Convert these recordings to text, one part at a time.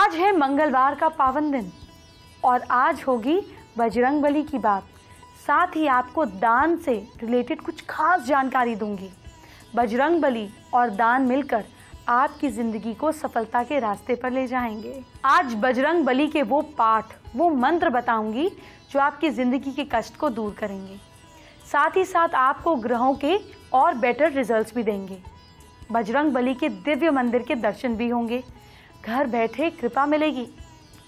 आज है मंगलवार का पावन दिन और आज होगी बजरंगबली की बात। साथ ही आपको दान से रिलेटेड कुछ खास जानकारी दूंगी। बजरंगबली और दान मिलकर आपकी ज़िंदगी को सफलता के रास्ते पर ले जाएंगे। आज बजरंगबली के वो पाठ, वो मंत्र बताऊंगी जो आपकी ज़िंदगी के कष्ट को दूर करेंगे। साथ ही साथ आपको ग्रहों के और बेटर रिजल्ट्स भी देंगे। बजरंगबली के दिव्य मंदिर के दर्शन भी होंगे। घर बैठे कृपा मिलेगी।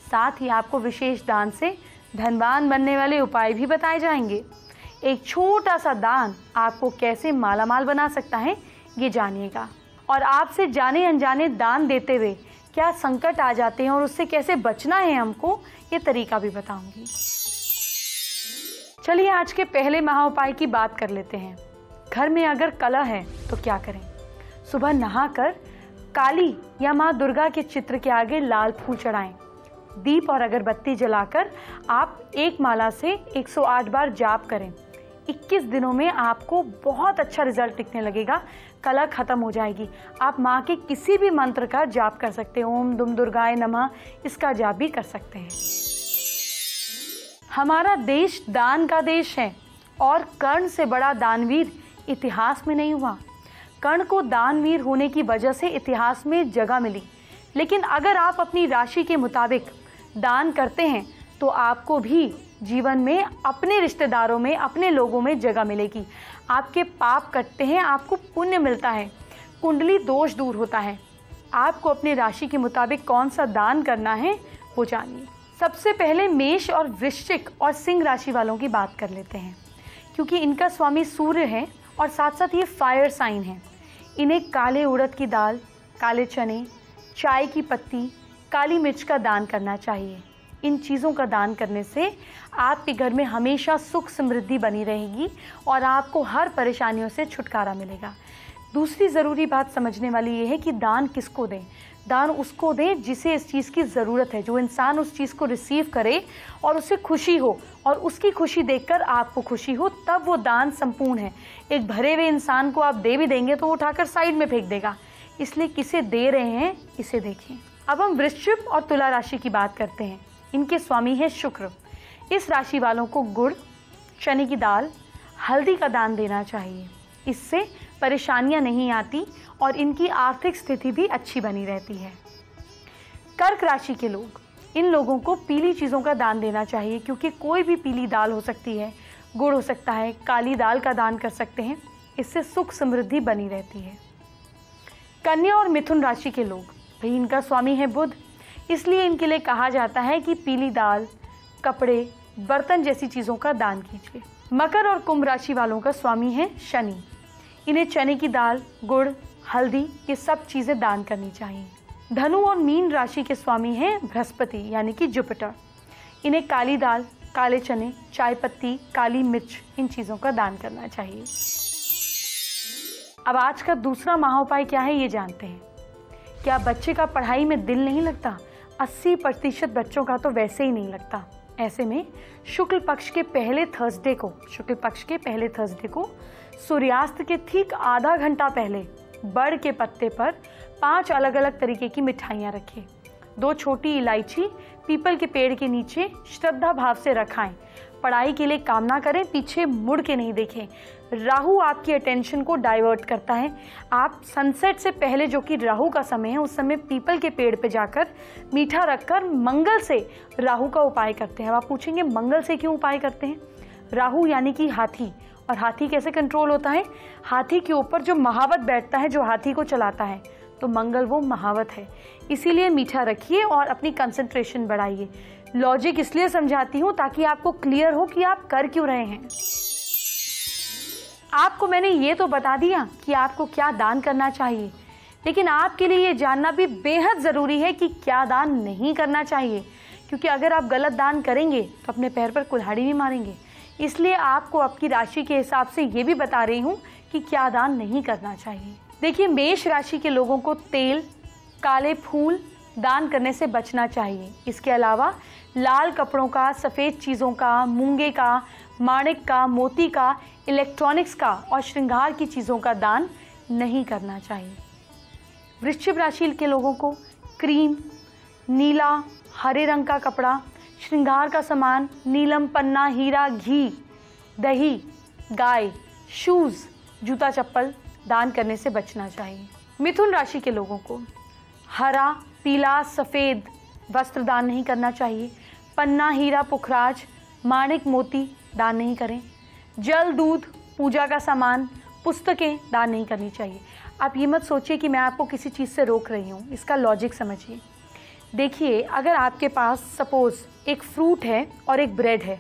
साथ ही आपको विशेष दान से धनवान बनने वाले उपाय भी बताए जाएंगे। एक छोटा सा दान आपको कैसे मालामाल बना सकता है, ये जानिएगा। और आपसे जाने अनजाने दान देते हुए क्या संकट आ जाते हैं और उससे कैसे बचना है हमको, ये तरीका भी बताऊंगी। चलिए आज के पहले महाउपाय की बात कर लेते हैं। घर में अगर कलह है तो क्या करें? सुबह नहाकर काली या माँ दुर्गा के चित्र के आगे लाल फूल चढ़ाएं। दीप और अगरबत्ती जलाकर आप एक माला से 108 बार जाप करें। 21 दिनों में आपको बहुत अच्छा रिजल्ट दिखने लगेगा। कलह खत्म हो जाएगी। आप माँ के किसी भी मंत्र का जाप कर सकते हैं। ओम दुम दुर्गाय नमः, इसका जाप भी कर सकते हैं। हमारा देश दान का देश है और कर्ण से बड़ा दानवीर इतिहास में नहीं हुआ। कर्ण को दानवीर होने की वजह से इतिहास में जगह मिली। लेकिन अगर आप अपनी राशि के मुताबिक दान करते हैं तो आपको भी जीवन में अपने रिश्तेदारों में, अपने लोगों में जगह मिलेगी। आपके पाप कटते हैं, आपको पुण्य मिलता है, कुंडली दोष दूर होता है। आपको अपनी राशि के मुताबिक कौन सा दान करना है वो जानिए। सबसे पहले मेष और वृश्चिक और सिंह राशि वालों की बात कर लेते हैं, क्योंकि इनका स्वामी सूर्य है और साथ साथ ये फायर साइन है। इन्हें काले उड़द की दाल, काले चने, चाय की पत्ती, काली मिर्च का दान करना चाहिए। इन चीज़ों का दान करने से आपके घर में हमेशा सुख समृद्धि बनी रहेगी और आपको हर परेशानियों से छुटकारा मिलेगा। दूसरी ज़रूरी बात समझने वाली ये है कि दान किसको दें। दान उसको दें जिसे इस चीज़ की ज़रूरत है, जो इंसान उस चीज़ को रिसीव करे और उसे खुशी हो और उसकी खुशी देखकर आपको खुशी हो, तब वो दान संपूर्ण है। एक भरे हुए इंसान को आप दे भी देंगे तो वो उठाकर साइड में फेंक देगा। इसलिए किसे दे रहे हैं इसे देखें। अब हम वृश्चिक और तुला राशि की बात करते हैं। इनके स्वामी है शुक्र। इस राशि वालों को गुड़, चने की दाल, हल्दी का दान देना चाहिए। इससे परेशानियां नहीं आती और इनकी आर्थिक स्थिति भी अच्छी बनी रहती है। कर्क राशि के लोग, इन लोगों को पीली चीज़ों का दान देना चाहिए, क्योंकि कोई भी पीली दाल हो सकती है, गुड़ हो सकता है, काली दाल का दान कर सकते हैं। इससे सुख समृद्धि बनी रहती है। कन्या और मिथुन राशि के लोग, भाई इनका स्वामी है बुध, इसलिए इनके लिए कहा जाता है कि पीली दाल, कपड़े, बर्तन जैसी चीज़ों का दान कीजिए। मकर और कुंभ राशि वालों का स्वामी है शनि। इन्हें चने की दाल, गुड़, हल्दी, ये सब चीज़ें दान करनी चाहिए। धनु और मीन राशि के स्वामी हैं बृहस्पति यानी कि जुपिटर। इन्हें काली दाल, काले चने, चाय पत्ती, काली मिर्च, इन चीज़ों का दान करना चाहिए। अब आज का दूसरा महाउपाय क्या है ये जानते हैं। क्या बच्चे का पढ़ाई में दिल नहीं लगता? 80% बच्चों का तो वैसे ही नहीं लगता। ऐसे में शुक्ल पक्ष के पहले थर्सडे को सूर्यास्त के ठीक आधा घंटा पहले बड़ के पत्ते पर 5 अलग अलग तरीके की मिठाइयाँ रखें। 2 छोटी इलायची पीपल के पेड़ के नीचे श्रद्धा भाव से रखाएं। पढ़ाई के लिए कामना करें, पीछे मुड़ के नहीं देखें। राहु आपकी अटेंशन को डाइवर्ट करता है। आप सनसेट से पहले, जो कि राहु का समय है, उस समय पीपल के पेड़ पे जाकर मीठा रखकर मंगल से राहु का उपाय करते हैं। अब आप पूछेंगे मंगल से क्यों उपाय करते हैं? राहु यानी कि हाथी, और हाथी कैसे कंट्रोल होता है? हाथी के ऊपर जो महावत बैठता है, जो हाथी को चलाता है, तो मंगल वो महावत है। इसीलिए मीठा रखिए और अपनी कंसंट्रेशन बढ़ाइए। लॉजिक इसलिए समझाती हूँ ताकि आपको क्लियर हो कि आप कर क्यों रहे हैं। आपको मैंने ये तो बता दिया कि आपको क्या दान करना चाहिए, लेकिन आपके लिए ये जानना भी बेहद ज़रूरी है कि क्या दान नहीं करना चाहिए, क्योंकि अगर आप गलत दान करेंगे तो अपने पैर पर कुल्हाड़ी भी मारेंगे। इसलिए आपको आपकी राशि के हिसाब से ये भी बता रही हूँ कि क्या दान नहीं करना चाहिए। देखिए, मेष राशि के लोगों को तेल, काले फूल दान करने से बचना चाहिए। इसके अलावा लाल कपड़ों का, सफ़ेद चीज़ों का, मूंगे का, माणिक का, मोती का, इलेक्ट्रॉनिक्स का और श्रृंगार की चीज़ों का दान नहीं करना चाहिए। वृश्चिक राशि के लोगों को क्रीम, नीला हरे रंग का कपड़ा, श्रृंगार का सामान, नीलम, पन्ना, हीरा, घी, दही, गाय, शूज़, जूता चप्पल दान करने से बचना चाहिए। मिथुन राशि के लोगों को हरा, पीला, सफ़ेद वस्त्र दान नहीं करना चाहिए। पन्ना, हीरा, पुखराज, माणिक, मोती दान नहीं करें। जल, दूध, पूजा का सामान, पुस्तकें दान नहीं करनी चाहिए। आप ये मत सोचिए कि मैं आपको किसी चीज़ से रोक रही हूँ, इसका लॉजिक समझिए। देखिए, अगर आपके पास सपोज़ एक फ्रूट है और एक ब्रेड है,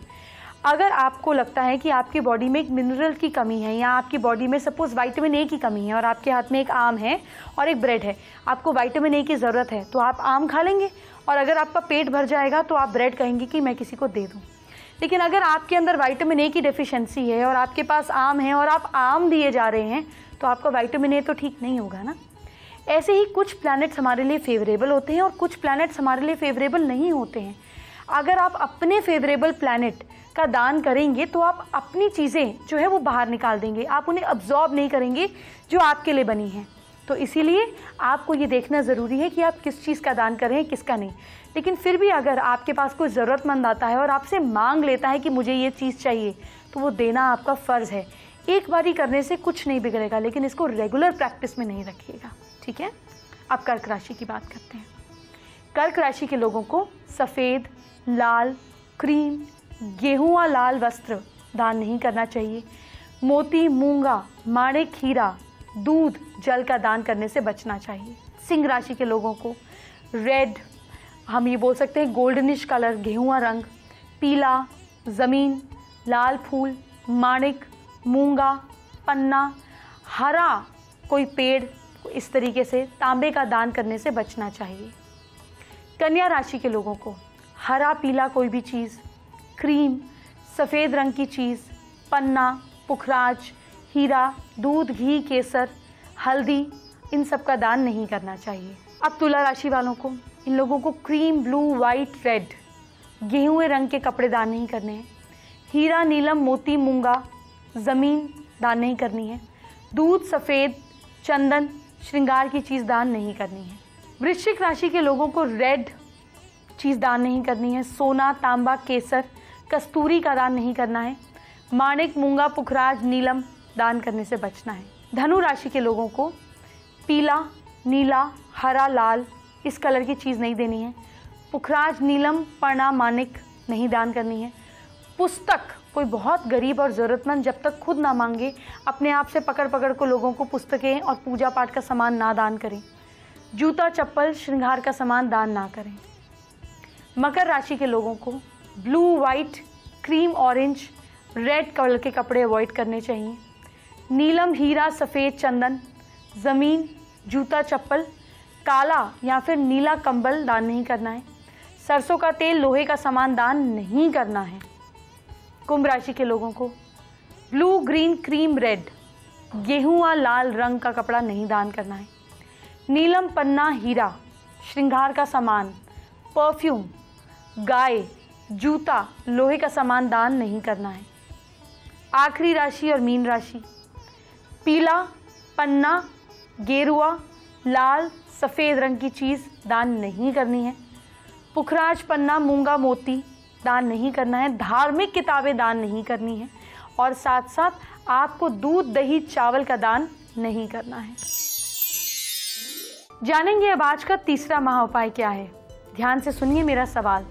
अगर आपको लगता है कि आपकी बॉडी में एक मिनरल की कमी है या आपकी बॉडी में सपोज़ विटामिन ए की कमी है और आपके हाथ में एक आम है और एक ब्रेड है, आपको विटामिन ए की ज़रूरत है तो आप आम खा लेंगे, और अगर आपका पेट भर जाएगा तो आप ब्रेड कहेंगे कि मैं किसी को दे दूँ। लेकिन अगर आपके अंदर विटामिन ए की डेफिशिएंसी है और आपके पास आम है और आप आम दिए जा रहे हैं, तो आपका विटामिन ए तो ठीक नहीं होगा ना। ऐसे ही कुछ प्लैनेट्स हमारे लिए फेवरेबल होते हैं और कुछ प्लैनेट्स हमारे लिए फेवरेबल नहीं होते हैं। अगर आप अपने फेवरेबल प्लैनेट का दान करेंगे तो आप अपनी चीज़ें जो है वो बाहर निकाल देंगे, आप उन्हें अब्जॉर्ब नहीं करेंगे जो आपके लिए बनी हैं। तो इसीलिए आपको ये देखना ज़रूरी है कि आप किस चीज़ का दान करें, किसका नहीं। लेकिन फिर भी अगर आपके पास कोई ज़रूरतमंद आता है और आपसे मांग लेता है कि मुझे ये चीज़ चाहिए, तो वो देना आपका फ़र्ज़ है। एक बारी करने से कुछ नहीं बिगड़ेगा, लेकिन इसको रेगुलर प्रैक्टिस में नहीं रखिएगा, ठीक है। अब कर्क राशि की बात करते हैं। कर्क राशि के लोगों को सफ़ेद, लाल, क्रीम, गेहुआ लाल वस्त्र दान नहीं करना चाहिए। मोती, मूंगा, माणिक, हीरा, दूध, जल का दान करने से बचना चाहिए। सिंह राशि के लोगों को रेड, हम ये बोल सकते हैं गोल्डनिश कलर, गेहुआ रंग, पीला, ज़मीन, लाल फूल, माणिक, मूंगा, पन्ना, हरा कोई पेड़, इस तरीके से तांबे का दान करने से बचना चाहिए। कन्या राशि के लोगों को हरा, पीला कोई भी चीज़, क्रीम, सफ़ेद रंग की चीज़, पन्ना, पुखराज, हीरा, दूध, घी, केसर, हल्दी, इन सब का दान नहीं करना चाहिए। अब तुला राशि वालों को, इन लोगों को क्रीम, ब्लू, वाइट, रेड, गेहुए रंग के कपड़े दान नहीं करने हैं। हीरा, नीलम, मोती, मूंगा, ज़मीन दान नहीं करनी है। दूध, सफ़ेद, चंदन, श्रृंगार की चीज़ दान नहीं करनी है। वृश्चिक राशि के लोगों को रेड चीज़ दान नहीं करनी है। सोना, तांबा, केसर, कस्तूरी का दान नहीं करना है। माणिक, मूंगा, पुखराज, नीलम दान करने से बचना है। धनु राशि के लोगों को पीला, नीला, हरा, लाल इस कलर की चीज़ नहीं देनी है। पुखराज, नीलम, पणा, माणिक नहीं दान करनी है। पुस्तक, कोई बहुत गरीब और ज़रूरतमंद जब तक खुद ना मांगे, अपने आप से पकड़ पकड़ को लोगों को पुस्तकें और पूजा पाठ का सामान ना दान करें। जूता, चप्पल, श्रृंगार का सामान दान ना करें। मकर राशि के लोगों को blue, white, cream, orange, red colour के कपड़े अवॉइड करने चाहिए। नीलम, हीरा, सफ़ेद, चंदन, ज़मीन, जूता, चप्पल, काला या फिर नीला कंबल दान नहीं करना है। सरसों का तेल, लोहे का सामान दान नहीं करना है। कुंभ राशि के लोगों को ब्लू, ग्रीन, क्रीम, रेड, गेहुआ लाल रंग का कपड़ा नहीं दान करना है। नीलम, पन्ना, हीरा, श्रृंगार का सामान, परफ्यूम, गाय, जूता, लोहे का सामान दान नहीं करना है। आखिरी राशि और मीन राशि, पीला, पन्ना, गेरुआ, लाल, सफ़ेद रंग की चीज़ दान नहीं करनी है। पुखराज, पन्ना, मूंगा, मोती दान नहीं करना है। धार्मिक किताबें दान नहीं करनी है और साथ साथ आपको दूध, दही, चावल का दान नहीं करना है। जानेंगे अब आज का तीसरा महा उपाय क्या है। ध्यान से सुनिए मेरा सवाल।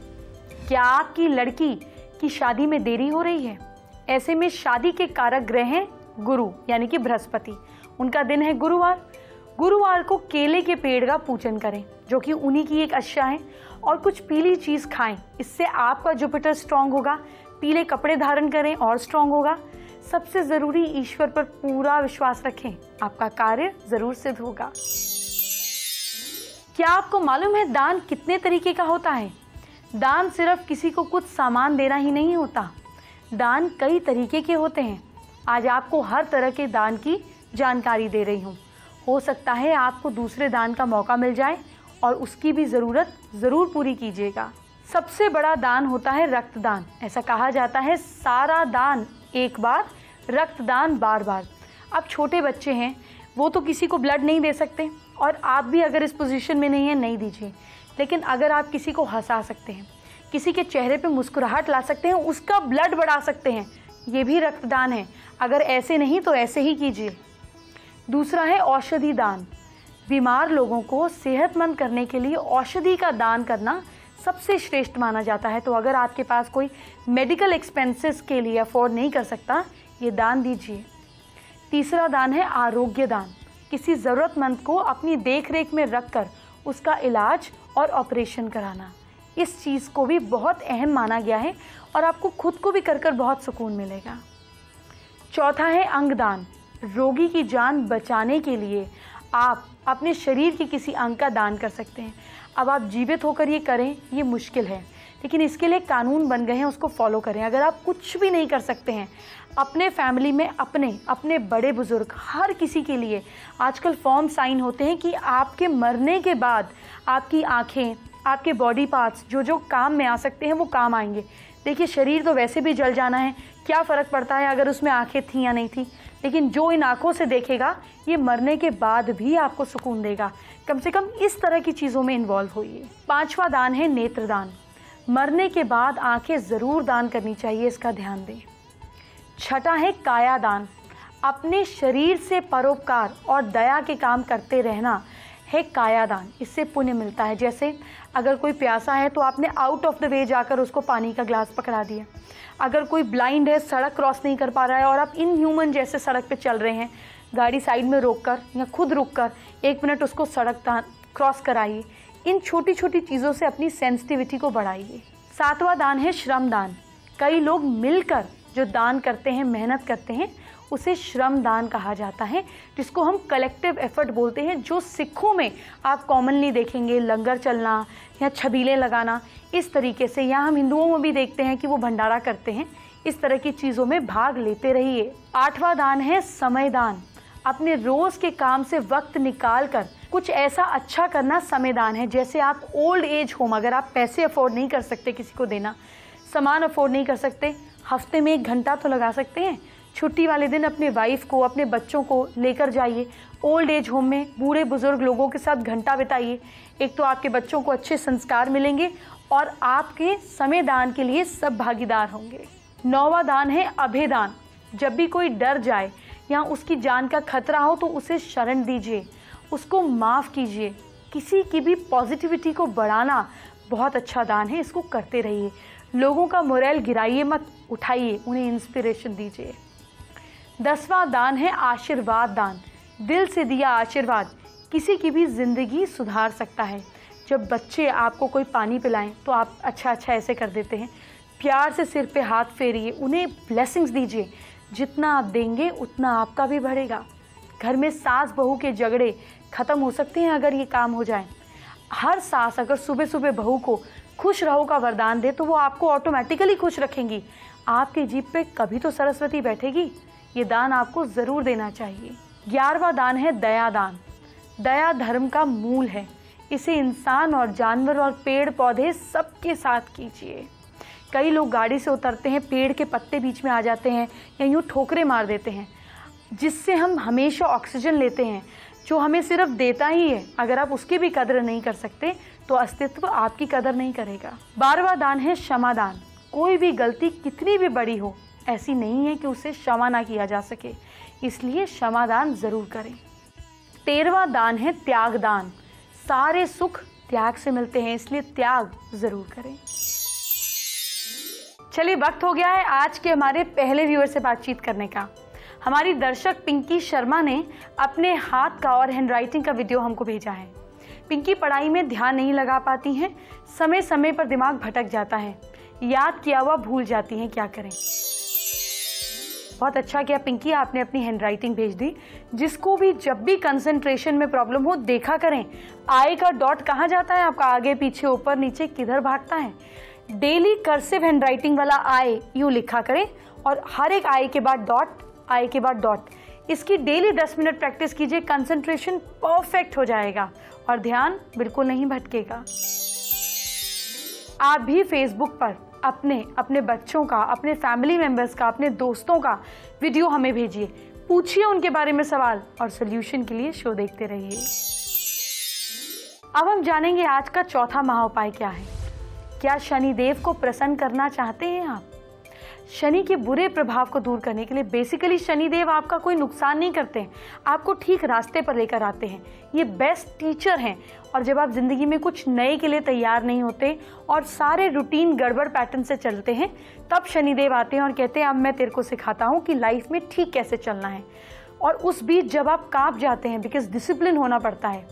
क्या आपकी लड़की की शादी में देरी हो रही है? ऐसे में शादी के कारक ग्रह हैं गुरु यानी कि बृहस्पति। उनका दिन है गुरुवार। गुरुवार को केले के पेड़ का पूजन करें जो कि उन्हीं की एक अश्या है, और कुछ पीली चीज़ खाएं, इससे आपका जुपिटर स्ट्रांग होगा। पीले कपड़े धारण करें और स्ट्रांग होगा। सबसे ज़रूरी, ईश्वर पर पूरा विश्वास रखें, आपका कार्य ज़रूर सिद्ध होगा। क्या आपको मालूम है दान कितने तरीके का होता है? दान सिर्फ किसी को कुछ सामान देना ही नहीं होता, दान कई तरीके के होते हैं। आज आपको हर तरह के दान की जानकारी दे रही हूँ। हो सकता है आपको दूसरे दान का मौका मिल जाए और उसकी भी ज़रूरत ज़रूर पूरी कीजिएगा। सबसे बड़ा दान होता है रक्तदान। ऐसा कहा जाता है सारा दान एक बार, रक्तदान बार बार। अब छोटे बच्चे हैं, वो तो किसी को ब्लड नहीं दे सकते, और आप भी अगर इस पोजीशन में नहीं हैं नहीं दीजिए। लेकिन अगर आप किसी को हंसा सकते हैं, किसी के चेहरे पे मुस्कुराहट ला सकते हैं, उसका ब्लड बढ़ा सकते हैं, ये भी रक्तदान है। अगर ऐसे नहीं तो ऐसे ही कीजिए। दूसरा है औषधि दान। बीमार लोगों को सेहतमंद करने के लिए औषधि का दान करना सबसे श्रेष्ठ माना जाता है। तो अगर आपके पास कोई मेडिकल एक्सपेंसेस के लिए अफोर्ड नहीं कर सकता, ये दान दीजिए। तीसरा दान है आरोग्य दान। किसी ज़रूरतमंद को अपनी देख रेख में रखकर उसका इलाज और ऑपरेशन कराना, इस चीज़ को भी बहुत अहम माना गया है और आपको खुद को भी कर बहुत सुकून मिलेगा। चौथा है अंगदान। रोगी की जान बचाने के लिए आप अपने शरीर के किसी अंग का दान कर सकते हैं। अब आप जीवित होकर ये करें, ये मुश्किल है, लेकिन इसके लिए कानून बन गए हैं, उसको फॉलो करें। अगर आप कुछ भी नहीं कर सकते हैं, अपने फैमिली में अपने बड़े बुजुर्ग, हर किसी के लिए आजकल फॉर्म साइन होते हैं कि आपके मरने के बाद आपकी आँखें, आपके बॉडी पार्ट्स जो काम में आ सकते हैं वो काम आएंगे। देखिए, शरीर तो वैसे भी जल जाना है, क्या फ़र्क पड़ता है अगर उसमें आंखें थी या नहीं थी, लेकिन जो इन आँखों से देखेगा ये मरने के बाद भी आपको सुकून देगा। कम से कम इस तरह की चीज़ों में इन्वॉल्व होइए। पांचवा दान है नेत्रदान। मरने के बाद आंखें ज़रूर दान करनी चाहिए, इसका ध्यान दें। छठा है काया दान। अपने शरीर से परोपकार और दया के काम करते रहना है काया दान। इससे पुण्य मिलता है। जैसे अगर कोई प्यासा है तो आपने आउट ऑफ द वे जाकर उसको पानी का ग्लास पकड़ा दिया। अगर कोई ब्लाइंड है, सड़क क्रॉस नहीं कर पा रहा है और आप इनह्यूमन जैसे सड़क पे चल रहे हैं, गाड़ी साइड में रोककर या खुद रुककर 1 मिनट उसको सड़क क्रॉस कराइए। इन छोटी छोटी चीज़ों से अपनी सेंसिटिविटी को बढ़ाइए। सातवां दान है श्रम दान। कई लोग मिलकर जो दान करते हैं, मेहनत करते हैं, उसे श्रम दान कहा जाता है, जिसको हम कलेक्टिव एफर्ट बोलते हैं। जो सिखों में आप कॉमनली देखेंगे, लंगर चलना या छबीलें लगाना, इस तरीके से, या हम हिंदुओं में भी देखते हैं कि वो भंडारा करते हैं। इस तरह की चीज़ों में भाग लेते रहिए। आठवां दान है समय दान। अपने रोज़ के काम से वक्त निकाल कर कुछ ऐसा अच्छा करना समय दान है। जैसे आप ओल्ड एज होम, अगर आप पैसे अफोर्ड नहीं कर सकते किसी को देना, सामान अफोर्ड नहीं कर सकते, हफ्ते में 1 घंटा तो लगा सकते हैं। छुट्टी वाले दिन अपने वाइफ को, अपने बच्चों को लेकर जाइए ओल्ड एज होम में, बूढ़े बुजुर्ग लोगों के साथ घंटा बिताइए। एक तो आपके बच्चों को अच्छे संस्कार मिलेंगे और आपके समय दान के लिए सब भागीदार होंगे। 9वां दान है अभय दान। जब भी कोई डर जाए या उसकी जान का खतरा हो तो उसे शरण दीजिए, उसको माफ़ कीजिए। किसी की भी पॉजिटिविटी को बढ़ाना बहुत अच्छा दान है, इसको करते रहिए। लोगों का मोरल गिराइए मत, उठाइए, उन्हें इंस्पिरेशन दीजिए। 10वां दान है आशीर्वाद दान। दिल से दिया आशीर्वाद किसी की भी ज़िंदगी सुधार सकता है। जब बच्चे आपको कोई पानी पिलाएं तो आप अच्छा ऐसे कर देते हैं। प्यार से सिर पे हाथ फेरिए, उन्हें ब्लेसिंग्स दीजिए। जितना आप देंगे उतना आपका भी बढ़ेगा। घर में सास बहू के झगड़े ख़त्म हो सकते हैं अगर ये काम हो जाए। हर सास अगर सुबह सुबह बहू को खुश रहो का वरदान दे तो वो आपको ऑटोमेटिकली खुश रखेंगी। आपके जीभ पे कभी तो सरस्वती बैठेगी। ये दान आपको ज़रूर देना चाहिए। 11वां दान है दया दान। दया धर्म का मूल है। इसे इंसान और जानवर और पेड़ पौधे सबके साथ कीजिए। कई लोग गाड़ी से उतरते हैं, पेड़ के पत्ते बीच में आ जाते हैं या यूँ ठोकरे मार देते हैं, जिससे हम हमेशा ऑक्सीजन लेते हैं, जो हमें सिर्फ देता ही है। अगर आप उसकी भी कदर नहीं कर सकते तो अस्तित्व आपकी कदर नहीं करेगा। 12वां दान है क्षमा दान। कोई भी गलती कितनी भी बड़ी हो, ऐसी नहीं है कि उसे क्षमा ना किया जा सके, इसलिए क्षमा दान ज़रूर करें। 13वां दान है त्याग दान। सारे सुख त्याग से मिलते हैं, इसलिए त्याग ज़रूर करें। चलिए, वक्त हो गया है आज के हमारे पहले व्यूअर से बातचीत करने का। हमारी दर्शक पिंकी शर्मा ने अपने हाथ का और हैंडराइटिंग का वीडियो हमको भेजा है। पिंकी पढ़ाई में ध्यान नहीं लगा पाती हैं, समय समय पर दिमाग भटक जाता है, याद किया हुआ भूल जाती हैं, क्या करें। बहुत अच्छा किया पिंकी, आपने अपनी हैंडराइटिंग भेज दी। जिसको भी जब भी कंसंट्रेशन में प्रॉब्लम हो, देखा करें आई का डॉट कहाँ जाता है आपका, आगे पीछे ऊपर नीचे किधर भागता है। डेली कर्सिव हैंडराइटिंग वाला आई यूँ लिखा करें और हर एक आई के बाद डॉट, आई के बाद डॉट। इसकी डेली 10 मिनट प्रैक्टिस कीजिए, कंसंट्रेशन परफेक्ट हो जाएगा और ध्यान बिल्कुल नहीं भटकेगा। आप भी फेसबुक पर अपने बच्चों का, अपने फैमिली मेंबर्स का, अपने दोस्तों का वीडियो हमें भेजिए, पूछिए उनके बारे में सवाल और सॉल्यूशन के लिए शो देखते रहिए। अब हम जानेंगे आज का चौथा महाउपाय क्या है। क्या शनिदेव को प्रसन्न करना चाहते हैं आप? शनि के बुरे प्रभाव को दूर करने के लिए बेसिकली शनिदेव आपका कोई नुकसान नहीं करते हैं, आपको ठीक रास्ते पर लेकर आते हैं। ये बेस्ट टीचर हैं। और जब आप जिंदगी में कुछ नए के लिए तैयार नहीं होते और सारे रूटीन गड़बड़ पैटर्न से चलते हैं, तब शनिदेव आते हैं और कहते हैं अब मैं तेरे को सिखाता हूँ कि लाइफ में ठीक कैसे चलना है। और उस बीच जब आप कांप जाते हैं, बिकॉज डिसिप्लिन होना पड़ता है,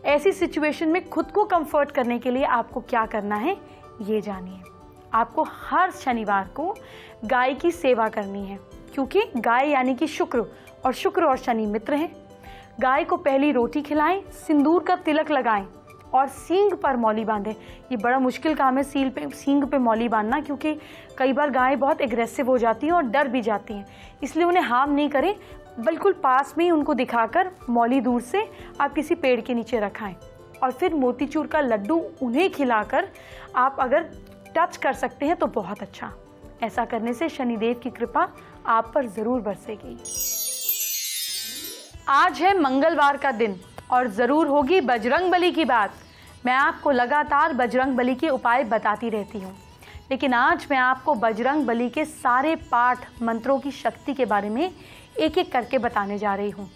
ऐसी सिचुएशन में खुद को कंफर्ट करने के लिए आपको क्या करना है ये जानिए। आपको हर शनिवार को गाय की सेवा करनी है, क्योंकि गाय यानी कि शुक्र, और शुक्र और शनि मित्र हैं। गाय को पहली रोटी खिलाएं, सिंदूर का तिलक लगाएं और सींग पर मौली बांधें। ये बड़ा मुश्किल काम है सींग पे मौली बांधना, क्योंकि कई बार गाय बहुत एग्रेसिव हो जाती हैं और डर भी जाती हैं, इसलिए उन्हें हार्म नहीं करें, बिल्कुल पास में ही उनको दिखाकर मौली दूर से आप किसी पेड़ के नीचे रखाएं। और फिर मोतीचूर का लड्डू उन्हें खिलाकर आप अगर टच कर सकते हैं तो बहुत अच्छा। ऐसा करने से शनिदेव की कृपा आप पर जरूर बरसेगी। आज है मंगलवार का दिन और जरूर होगी बजरंगबली की बात। मैं आपको लगातार बजरंगबली के उपाय बताती रहती हूँ, लेकिन आज मैं आपको बजरंगबली के सारे पाठ मंत्रों की शक्ति के बारे में एक एक करके बताने जा रही हूँ।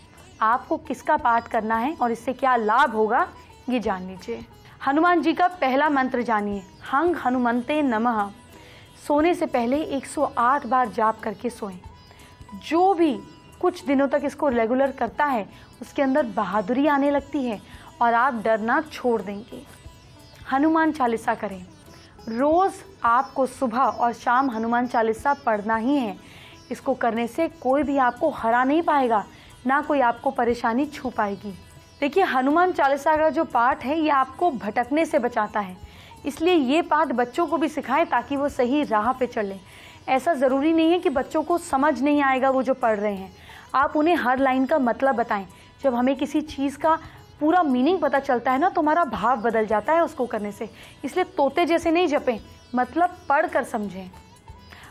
आपको किसका पाठ करना है और इससे क्या लाभ होगा ये जान लीजिए। हनुमान जी का पहला मंत्र जानिए, हंग हनुमंते नमः। सोने से पहले 108 बार जाप करके सोएं। जो भी कुछ दिनों तक इसको रेगुलर करता है उसके अंदर बहादुरी आने लगती है और आप डरना छोड़ देंगे। हनुमान चालीसा करें। रोज़ आपको सुबह और शाम हनुमान चालीसा पढ़ना ही है। इसको करने से कोई भी आपको हरा नहीं पाएगा, ना कोई आपको परेशानी छू पाएगी। देखिए, हनुमान चालीसा का जो पाठ है ये आपको भटकने से बचाता है, इसलिए ये पाठ बच्चों को भी सिखाएं ताकि वो सही राह पे चलें। ऐसा ज़रूरी नहीं है कि बच्चों को समझ नहीं आएगा वो जो पढ़ रहे हैं, आप उन्हें हर लाइन का मतलब बताएं। जब हमें किसी चीज़ का पूरा मीनिंग पता चलता है ना तो हमारा भाव बदल जाता है उसको करने से। इसलिए तोते जैसे नहीं जपें, मतलब पढ़ कर समझें।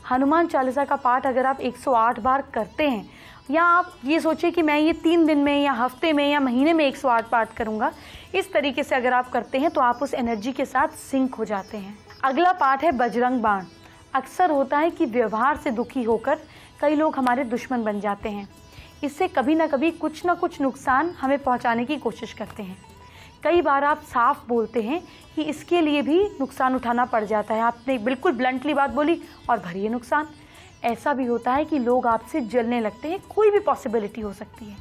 हनुमान चालीसा का पाठ अगर आप 108 बार करते हैं, या आप ये सोचिए कि मैं ये 3 दिन में या हफ्ते में या महीने में 108 पाठ करूँगा, इस तरीके से अगर आप करते हैं तो आप उस एनर्जी के साथ सिंक हो जाते हैं। अगला पाठ है बजरंग बाण। अक्सर होता है कि व्यवहार से दुखी होकर कई लोग हमारे दुश्मन बन जाते हैं। इससे कभी ना कभी कुछ ना कुछ नुकसान हमें पहुंचाने की कोशिश करते हैं। कई बार आप साफ बोलते हैं कि इसके लिए भी नुकसान उठाना पड़ जाता है। आपने बिल्कुल ब्लंटली बात बोली और भरिए नुकसान। ऐसा भी होता है कि लोग आपसे जलने लगते हैं, कोई भी पॉसिबिलिटी हो सकती है।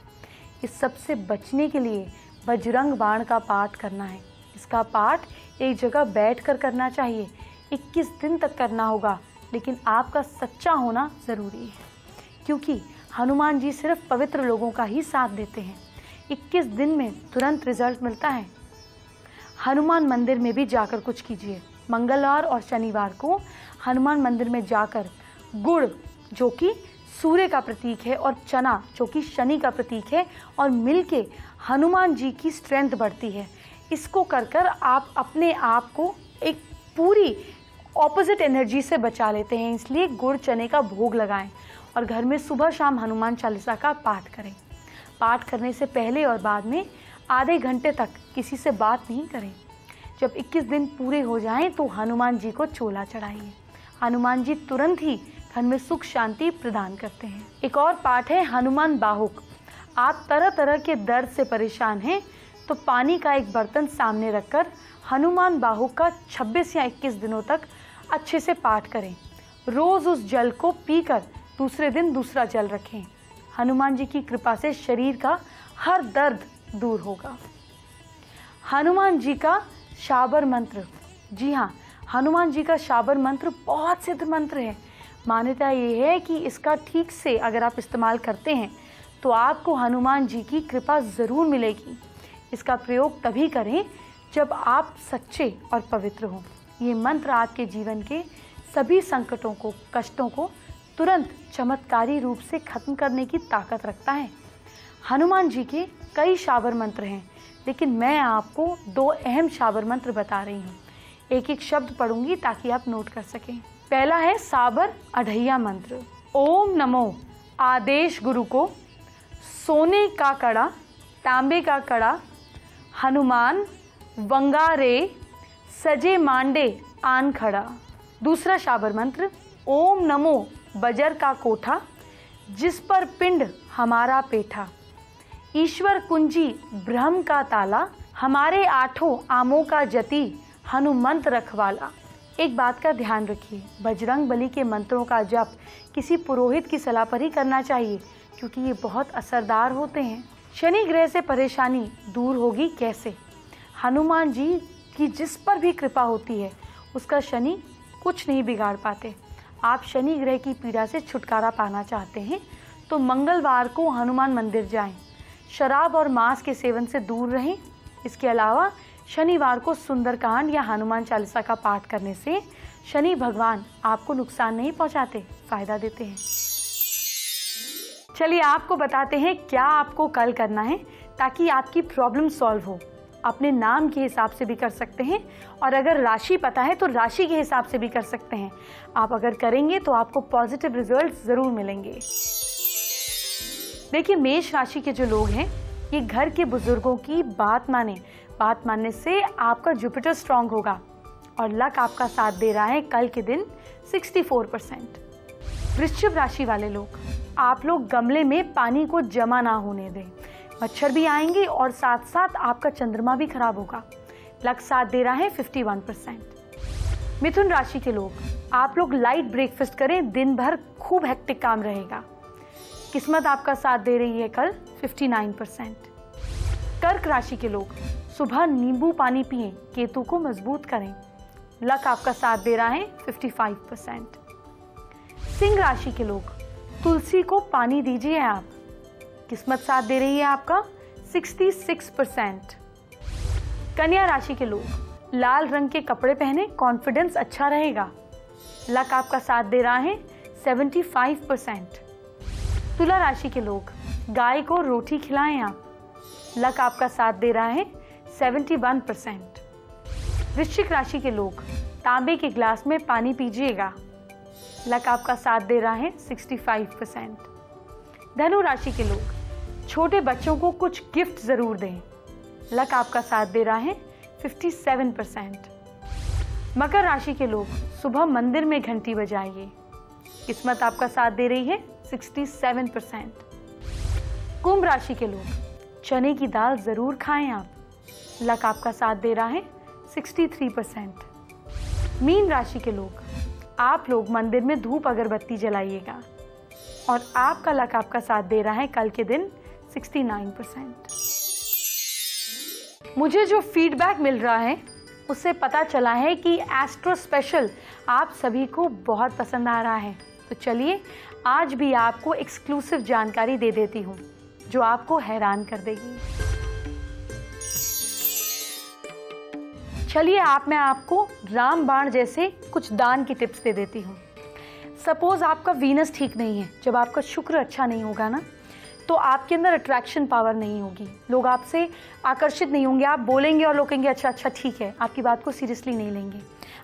इस सब से बचने के लिए बजरंग बाण का पाठ करना है। इसका पाठ एक जगह बैठकर करना चाहिए। 21 दिन तक करना होगा, लेकिन आपका सच्चा होना ज़रूरी है, क्योंकि हनुमान जी सिर्फ पवित्र लोगों का ही साथ देते हैं। 21 दिन में तुरंत रिजल्ट मिलता है। हनुमान मंदिर में भी जाकर कुछ कीजिए। मंगलवार और शनिवार को हनुमान मंदिर में जाकर गुड़, जो कि सूर्य का प्रतीक है, और चना, जो कि शनि का प्रतीक है, और मिलके हनुमान जी की स्ट्रेंथ बढ़ती है। इसको कर कर आप अपने आप को एक पूरी ऑपोजिट एनर्जी से बचा लेते हैं। इसलिए गुड़ चने का भोग लगाएं और घर में सुबह शाम हनुमान चालीसा का पाठ करें। पाठ करने से पहले और बाद में आधे घंटे तक किसी से बात नहीं करें। जब 21 दिन पूरे हो जाएं तो हनुमान जी को चोला चढ़ाइए। हनुमान जी तुरंत ही घर में सुख शांति प्रदान करते हैं। एक और पाठ है हनुमान बाहुक। आप तरह तरह के दर्द से परेशान हैं तो पानी का एक बर्तन सामने रखकर हनुमान बाहुक का 26 या 21 दिनों तक अच्छे से पाठ करें। रोज़ उस जल को पीकर दूसरे दिन दूसरा जल रखें। हनुमान जी की कृपा से शरीर का हर दर्द दूर होगा। हनुमान जी का शाबर मंत्र। जी हाँ, हनुमान जी का शाबर मंत्र बहुत सिद्ध मंत्र है। मान्यता ये है कि इसका ठीक से अगर आप इस्तेमाल करते हैं तो आपको हनुमान जी की कृपा ज़रूर मिलेगी। इसका प्रयोग तभी करें जब आप सच्चे और पवित्र हों। ये मंत्र आपके जीवन के सभी संकटों को, कष्टों को तुरंत चमत्कारी रूप से खत्म करने की ताकत रखता है। हनुमान जी के कई शाबर मंत्र हैं, लेकिन मैं आपको 2 अहम शाबर मंत्र बता रही हूँ। एक एक शब्द पढ़ूंगी ताकि आप नोट कर सकें। पहला है साबर अढ़ैया मंत्र। ओम नमो आदेश गुरु को, सोने का कड़ा, तांबे का कड़ा, हनुमान वंगारे सजे मांडे आन खड़ा। दूसरा शाबर मंत्र, ओम नमो बजर का कोठा, जिस पर पिंड हमारा पेठा। ईश्वर कुंजी ब्रह्म का ताला, हमारे आठों आमों का जति, हनुमंत रखवाला। एक बात का ध्यान रखिए, बजरंग बली के मंत्रों का जप किसी पुरोहित की सलाह पर ही करना चाहिए, क्योंकि ये बहुत असरदार होते हैं। शनि ग्रह से परेशानी दूर होगी कैसे? हनुमान जी की जिस पर भी कृपा होती है उसका शनि कुछ नहीं बिगाड़ पाते। आप शनि ग्रह की पीड़ा से छुटकारा पाना चाहते हैं तो मंगलवार को हनुमान मंदिर जाएं। शराब और मांस के सेवन से दूर रहें। इसके अलावा शनिवार को सुंदरकांड या हनुमान चालीसा का पाठ करने से शनि भगवान आपको नुकसान नहीं पहुंचाते, फायदा देते हैं। चलिए आपको बताते हैं क्या आपको कल करना है ताकि आपकी प्रॉब्लम सॉल्व हो। अपने नाम के हिसाब से भी कर सकते हैं और अगर राशि पता है तो राशि के हिसाब से भी कर सकते हैं। आप अगर करेंगे तो आपको पॉजिटिव रिजल्ट जरूर मिलेंगे। देखिए, मेष राशि के जो लोग हैं ये घर के बुजुर्गों की बात माने। बात मानने से आपका जुपिटर स्ट्रांग होगा और लक आपका साथ दे रहा है कल के दिन 64%। वृश्चिक राशि वाले लोग, आप लोग गमले में पानी को जमा ना होने दें। मच्छर भी आएंगे और साथ साथ आपका चंद्रमा भी खराब होगा। लक साथ दे रहा है 51%। मिथुन राशि के लोग, आप लोग लाइट ब्रेकफास्ट करें, दिन भर खूब हेक्टिक काम रहेगा। किस्मत आपका साथ दे रही है कल 59%। कर्क राशि के लोग, सुबह नींबू पानी पिएं, केतु को मजबूत करें। लक आपका साथ दे रहा है 55%। सिंह राशि के लोग, तुलसी को पानी दीजिए आप। किस्मत साथ दे रही है आपका 66%। कन्या राशि के लोग, लाल रंग के कपड़े पहने, कॉन्फिडेंस अच्छा रहेगा। लक आपका साथ दे रहा है 75%। तुला राशि के लोग, गाय को रोटी खिलाएं आप। लक आपका साथ दे रहा है 71%। वृश्चिक राशि के लोग, तांबे के ग्लास में पानी पीजिएगा। लक आपका साथ दे रहा है 65%। धनु राशि के लोग, छोटे बच्चों को कुछ गिफ्ट जरूर दें। लक आपका साथ दे रहा है 57%। मकर राशि के लोग, सुबह मंदिर में घंटी बजाइए। किस्मत आपका साथ दे रही है 67%। कुंभ राशि के लोग, चने की दाल जरूर खाएं आप। लक आपका साथ दे रहा है 63%। मीन राशि के लोग, आप लोग मंदिर में धूप अगरबत्ती जलाइएगा और आपका लक आपका साथ दे रहा है कल के दिन 69%। मुझे जो फीडबैक मिल रहा है उससे पता चला है कि एस्ट्रो स्पेशल आप सभी को बहुत पसंद आ रहा है। तो चलिए आज भी आपको एक्सक्लूसिव जानकारी दे देती हूँ जो आपको हैरान कर देगी। चलिए मैं आपको रामबाण जैसे कुछ दान की टिप्स दे देती हूँ। सपोज आपका वीनस ठीक नहीं है, जब आपका शुक्र अच्छा नहीं होगा ना, तो आपके अंदर अट्रैक्शन पावर नहीं होगी, लोग आपसे आकर्षित नहीं होंगे। आप बोलेंगे और लोग कहेंगे अच्छा ठीक है, आपकी बात को सीरियसली नहीं लेंगे।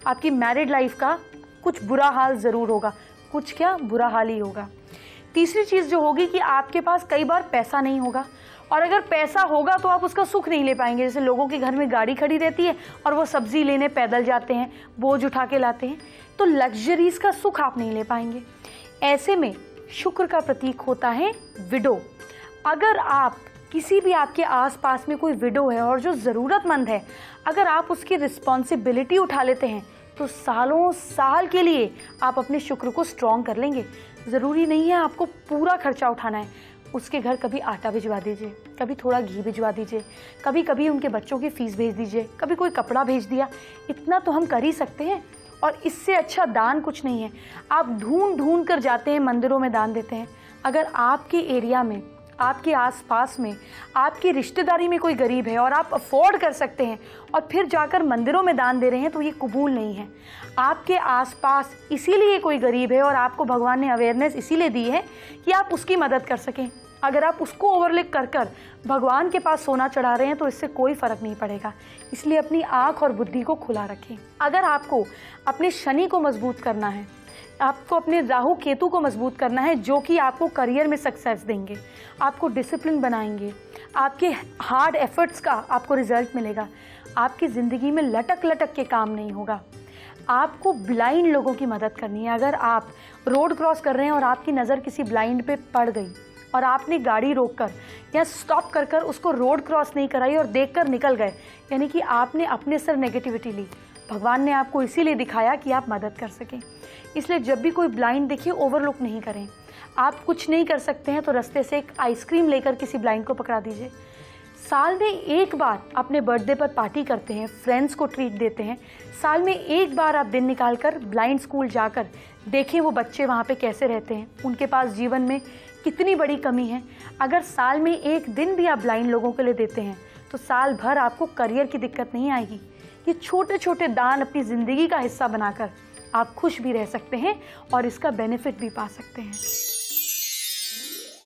आपकी मैरिड लाइफ का कुछ बुरा हाल ज़रूर होगा, कुछ क्या बुरा हाल ही होगा। तीसरी चीज़ जो होगी कि आपके पास कई बार पैसा नहीं होगा, और अगर पैसा होगा तो आप उसका सुख नहीं ले पाएंगे। जैसे लोगों के घर में गाड़ी खड़ी रहती है और वो सब्जी लेने पैदल जाते हैं, बोझ उठा के लाते हैं, तो लग्जरीज का सुख आप नहीं ले पाएंगे। ऐसे में शुक्र का प्रतीक होता है विडो। अगर आप किसी भी आपके आसपास में कोई विडो है और जो ज़रूरतमंद है, अगर आप उसकी रिस्पॉन्सिबिलिटी उठा लेते हैं तो सालों साल के लिए आप अपने शुक्र को स्ट्रॉन्ग कर लेंगे। ज़रूरी नहीं है आपको पूरा खर्चा उठाना है। उसके घर कभी आटा भिजवा दीजिए, कभी थोड़ा घी भिजवा दीजिए, कभी कभी उनके बच्चों की फीस भेज दीजिए, कभी कोई कपड़ा भेज दिया। इतना तो हम कर ही सकते हैं, और इससे अच्छा दान कुछ नहीं है। आप ढूंढ कर जाते हैं, मंदिरों में दान देते हैं। अगर आपके एरिया में, आपके आसपास में, आपकी रिश्तेदारी में कोई गरीब है और आप अफोर्ड कर सकते हैं और फिर जाकर मंदिरों में दान दे रहे हैं, तो ये कबूल नहीं है। आपके आसपास इसीलिए कोई गरीब है और आपको भगवान ने अवेयरनेस इसीलिए दी है कि आप उसकी मदद कर सकें। अगर आप उसको ओवरलुक कर भगवान के पास सोना चढ़ा रहे हैं तो इससे कोई फ़र्क नहीं पड़ेगा। इसलिए अपनी आँख और बुद्धि को खुला रखें। अगर आपको अपने शनि को मजबूत करना है, आपको अपने राहु केतु को मजबूत करना है, जो कि आपको करियर में सक्सेस देंगे, आपको डिसिप्लिन बनाएंगे, आपके हार्ड एफर्ट्स का आपको रिजल्ट मिलेगा, आपकी ज़िंदगी में लटक लटक के काम नहीं होगा। आपको ब्लाइंड लोगों की मदद करनी है। अगर आप रोड क्रॉस कर रहे हैं और आपकी नज़र किसी ब्लाइंड पे पड़ गई और आपने गाड़ी रोककर या स्टॉप कर कर उसको रोड क्रॉस नहीं कराई और देखकर निकल गए, यानी कि आपने अपने सर नेगेटिविटी ली। भगवान ने आपको इसीलिए दिखाया कि आप मदद कर सकें। इसलिए जब भी कोई ब्लाइंड देखिए, ओवरलुक नहीं करें। आप कुछ नहीं कर सकते हैं तो रास्ते से एक आइसक्रीम लेकर किसी ब्लाइंड को पकड़ा दीजिए। साल में एक बार अपने बर्थडे पर पार्टी करते हैं, फ्रेंड्स को ट्रीट देते हैं। साल में एक बार आप दिन निकाल कर ब्लाइंड स्कूल जाकर देखें वो बच्चे वहाँ पे कैसे रहते हैं, उनके पास जीवन में कितनी बड़ी कमी है। अगर साल में एक दिन भी आप ब्लाइंड लोगों के लिए देते हैं तो साल भर आपको करियर की दिक्कत नहीं आएगी। ये छोटे छोटे दान अपनी ज़िंदगी का हिस्सा बनाकर आप खुश भी रह सकते हैं और इसका बेनिफिट भी पा सकते हैं।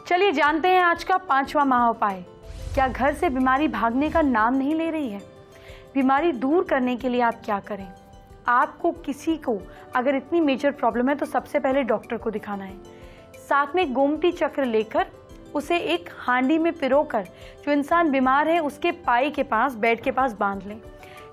चलिए जानते हैं आज का 5वां महाउपाय। क्या घर से बीमारी भागने का नाम नहीं ले रही है? बीमारी दूर करने के लिए आप क्या करें? आपको किसी को अगर इतनी मेजर प्रॉब्लम है तो सबसे पहले डॉक्टर को दिखाना है। साथ में गोमती चक्र लेकर उसे एक हांडी में पिरोकर जो इंसान बीमार है उसके पाई के पास, बेड के पास बांध लें।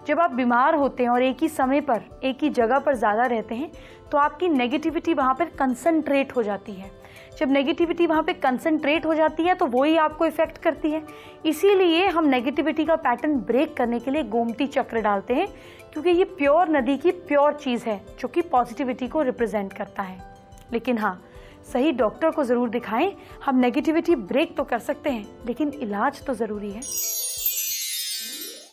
जब आप बीमार होते हैं और एक ही समय पर एक ही जगह पर ज़्यादा रहते हैं तो आपकी नेगेटिविटी वहाँ पर कंसंट्रेट हो जाती है। जब नेगेटिविटी वहाँ पे कंसंट्रेट हो जाती है तो वही आपको इफ़ेक्ट करती है। इसीलिए हम नेगेटिविटी का पैटर्न ब्रेक करने के लिए गोमती चक्र डालते हैं, क्योंकि ये प्योर नदी की प्योर चीज़ है जो कि पॉजिटिविटी को रिप्रेजेंट करता है। लेकिन हाँ, सही डॉक्टर को ज़रूर दिखाएं। हम नेगेटिविटी ब्रेक तो कर सकते हैं लेकिन इलाज तो ज़रूरी है।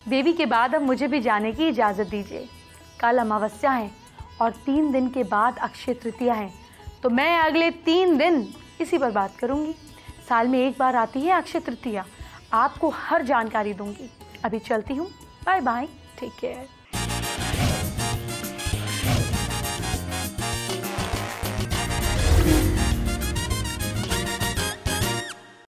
देवी के बाद अब मुझे भी जाने की इजाज़त दीजिए। कल अमावस्या है और 3 दिन के बाद अक्षय तृतीया है, तो मैं अगले 3 दिन इसी पर बात करूंगी। साल में एक बार आती है अक्षय तृतीया, आपको हर जानकारी दूंगी। अभी चलती हूँ, बाय बाय, टेक केयर।